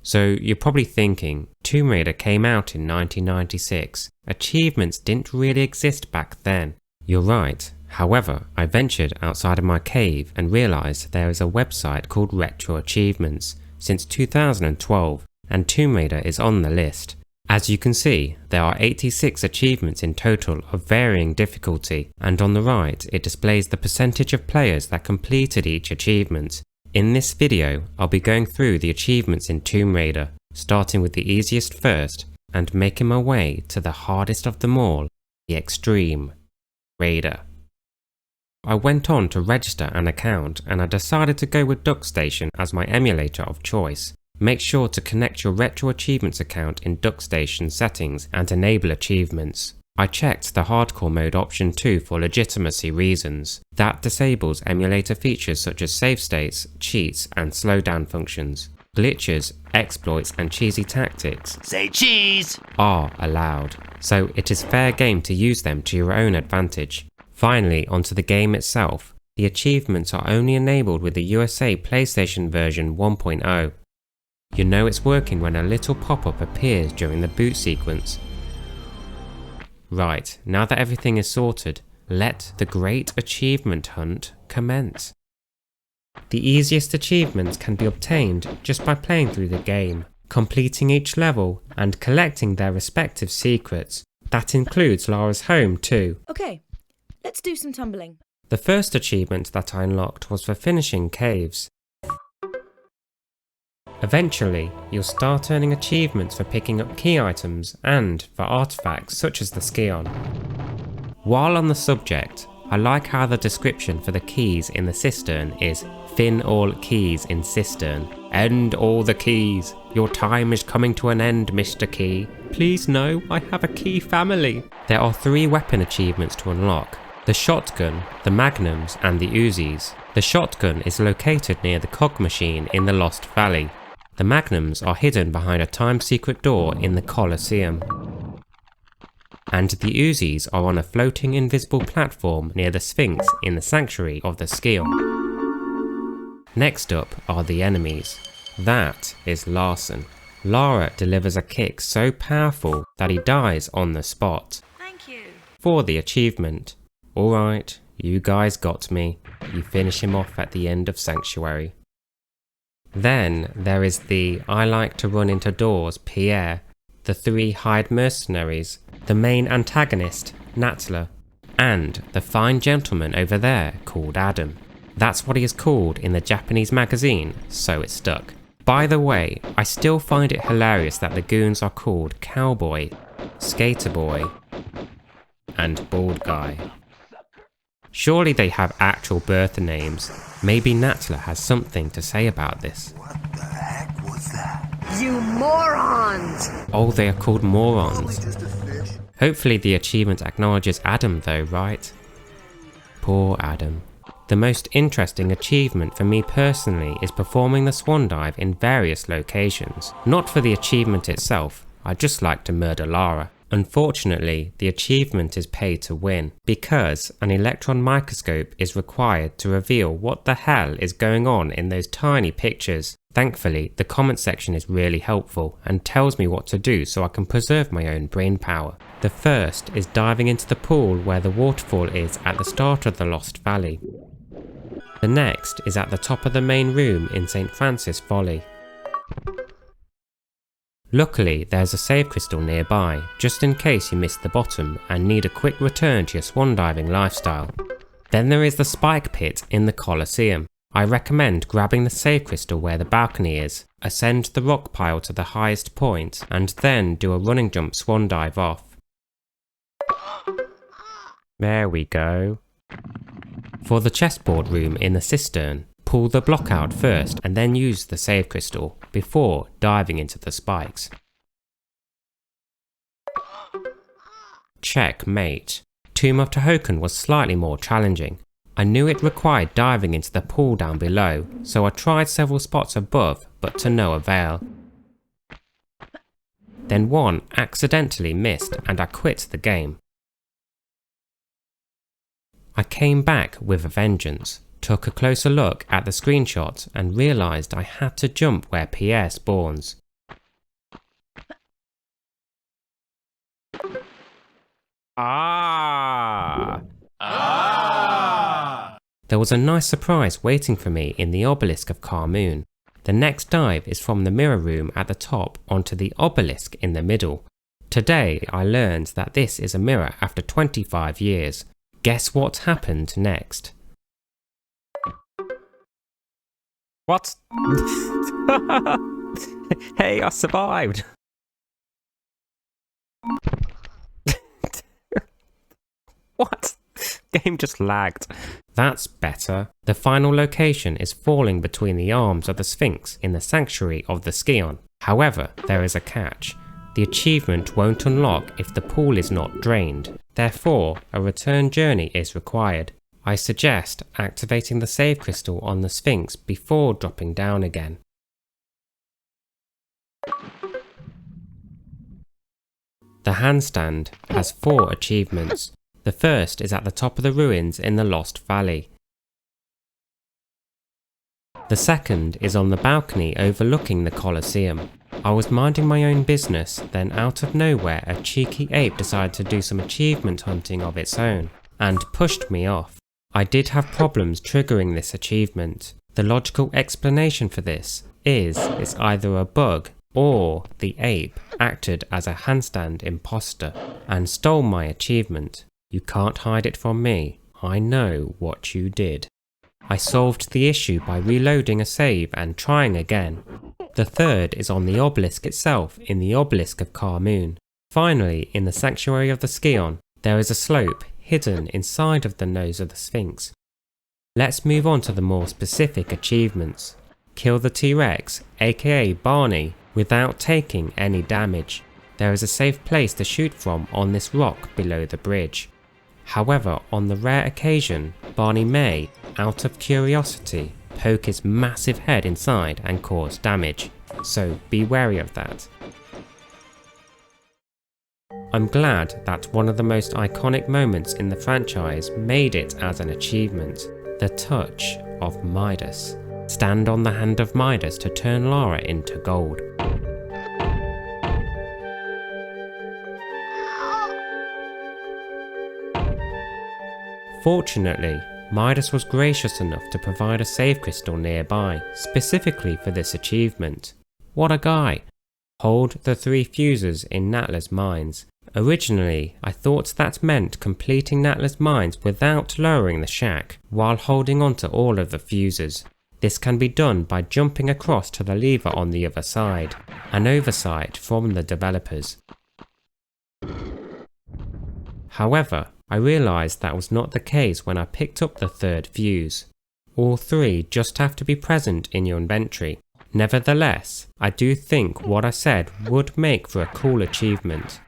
So you're probably thinking, Tomb Raider came out in 1996. Achievements didn't really exist back then. You're right. However, I ventured outside of my cave and realised there is a website called RetroAchievements since 2012, and Tomb Raider is on the list. As you can see, there are 86 achievements in total of varying difficulty, and on the right it displays the percentage of players that completed each achievement. In this video, I'll be going through the achievements in Tomb Raider, starting with the easiest first, and making my way to the hardest of them all, the Extreme Raider. I went on to register an account and I decided to go with DuckStation as my emulator of choice. Make sure to connect your RetroAchievements account in DuckStation settings and enable achievements. I checked the hardcore mode option too for legitimacy reasons. That disables emulator features such as save states, cheats and slowdown functions. Glitches, exploits and cheesy tactics Say cheese! Are allowed, so it is fair game to use them to your own advantage. Finally, onto the game itself. The achievements are only enabled with the USA PlayStation version 1.0. You know it's working when a little pop-up appears during the boot sequence. Right, now that everything is sorted, let the great achievement hunt commence. The easiest achievements can be obtained just by playing through the game, completing each level and collecting their respective secrets. That includes Lara's home too. Okay, let's do some tumbling. The first achievement that I unlocked was for finishing caves. Eventually, you'll start earning achievements for picking up key items and for artifacts such as the Scion. While on the subject, I like how the description for the keys in the cistern is "Fin all keys in cistern. End all the keys. Your time is coming to an end, Mr. Key. Please know I have a key family." There are 3 weapon achievements to unlock: the shotgun, the magnums and the Uzis. The shotgun is located near the cog machine in the Lost Valley. The magnums are hidden behind a timed secret door in the Colosseum. And the Uzis are on a floating invisible platform near the Sphinx in the Sanctuary of the Scion. Next up are the enemies. That is Larson. Lara delivers a kick so powerful that he dies on the spot. Thank you. For the achievement. Alright, you guys got me. You finish him off at the end of Sanctuary. Then there is the I like to run into doors Pierre, the 3 hired mercenaries, the main antagonist, Natla, and the fine gentleman over there called Adam. That's what he is called in the Japanese magazine, so it stuck. By the way, I still find it hilarious that the goons are called Cowboy, Skater Boy, and Bald Guy. Surely they have actual birth names. Maybe Natla has something to say about this. What the heck was that? You morons! Oh, they are called morons. Just a fish. Hopefully the achievement acknowledges Adam though, right? Poor Adam. The most interesting achievement for me personally is performing the swan dive in various locations. Not for the achievement itself, I'd just like to murder Lara. Unfortunately, the achievement is pay to win, because an electron microscope is required to reveal what the hell is going on in those tiny pictures. Thankfully, the comment section is really helpful and tells me what to do so I can preserve my own brain power. The first is diving into the pool where the waterfall is at the start of the Lost Valley. The next is at the top of the main room in St. Francis Folly. Luckily, there's a save crystal nearby, just in case you missed the bottom and need a quick return to your swan diving lifestyle. Then there is the spike pit in the Colosseum. I recommend grabbing the save crystal where the balcony is, ascend the rock pile to the highest point, and then do a running jump swan dive off. There we go. For the chessboard room in the cistern, pull the block out first and then use the save crystal before diving into the spikes. Checkmate. Tomb of Tehokan was slightly more challenging. I knew it required diving into the pool down below, so I tried several spots above, but to no avail. Then one accidentally missed and I quit the game. I came back with a vengeance, took a closer look at the screenshot and realised I had to jump where Pierre spawns. Ah! There was a nice surprise waiting for me in the obelisk of Carmoon. The next dive is from the mirror room at the top onto the obelisk in the middle. Today I learned that this is a mirror after 25 years. Guess what happened next? What? Hey, I survived! What? Game just lagged. That's better. The final location is falling between the arms of the Sphinx in the sanctuary of the Scion. However, there is a catch. The achievement won't unlock if the pool is not drained. Therefore, a return journey is required. I suggest activating the save crystal on the Sphinx before dropping down again. The handstand has 4 achievements. The first is at the top of the ruins in the Lost Valley. The second is on the balcony overlooking the Colosseum. I was minding my own business, then out of nowhere a cheeky ape decided to do some achievement hunting of its own, and pushed me off. I did have problems triggering this achievement. The logical explanation for this is it's either a bug or the ape acted as a handstand imposter and stole my achievement. You can't hide it from me. I know what you did. I solved the issue by reloading a save and trying again. The third is on the obelisk itself in the obelisk of Carmoon. Finally, in the sanctuary of the Scion, there is a slope hidden inside of the nose of the Sphinx. Let's move on to the more specific achievements. Kill the T-Rex, aka Barney, without taking any damage. There is a safe place to shoot from on this rock below the bridge. However, on the rare occasion, Barney may, out of curiosity, poke his massive head inside and cause damage, so be wary of that. I'm glad that one of the most iconic moments in the franchise made it as an achievement, the touch of Midas. Stand on the hand of Midas to turn Lara into gold. Fortunately, Midas was gracious enough to provide a save crystal nearby, specifically for this achievement. What a guy! Hold the 3 fuses in Natla's mines. Originally, I thought that meant completing Natla's mines without lowering the shack, while holding onto all of the fuses. This can be done by jumping across to the lever on the other side, an oversight from the developers. However, I realised that was not the case when I picked up the 3rd fuse. All 3 just have to be present in your inventory. Nevertheless, I do think what I said would make for a cool achievement.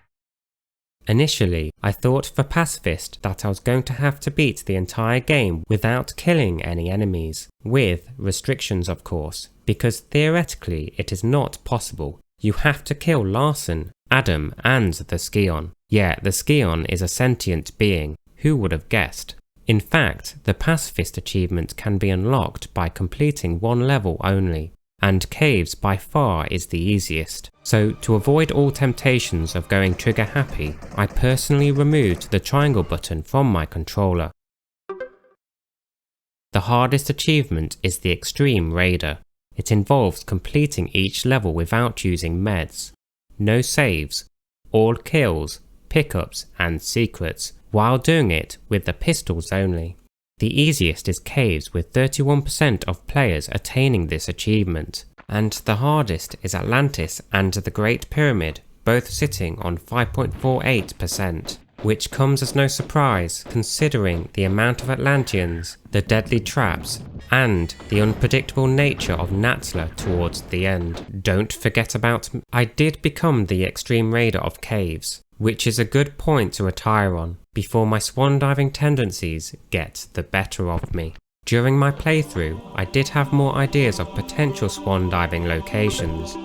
Initially, I thought for Pacifist that I was going to have to beat the entire game without killing any enemies, with restrictions of course, because theoretically it is not possible. You have to kill Larson, Adam and the Scion. Yeah, the Scion is a sentient being, who would have guessed? In fact, the Pacifist achievement can be unlocked by completing 1 level only, and caves by far is the easiest. So to avoid all temptations of going trigger happy, I personally removed the triangle button from my controller. The hardest achievement is the Extreme Raider. It involves completing each level without using meds. No saves, all kills, pickups and secrets, while doing it with the pistols only. The easiest is caves with 31% of players attaining this achievement, and the hardest is Atlantis and the Great Pyramid, both sitting on 5.48%, which comes as no surprise considering the amount of Atlanteans, the deadly traps, and the unpredictable nature of Natla towards the end. Don't forget about I did become the Extreme Raider of Caves, which is a good point to retire on, before my swan diving tendencies get the better of me. During my playthrough, I did have more ideas of potential swan diving locations.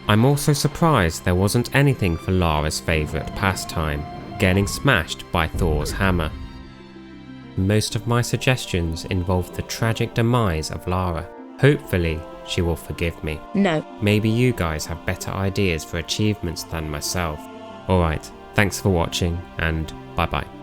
I'm also surprised there wasn't anything for Lara's favourite pastime, getting smashed by Thor's hammer. Most of my suggestions involved the tragic demise of Lara. Hopefully, she will forgive me. No. Maybe you guys have better ideas for achievements than myself. Alright, thanks for watching and bye bye.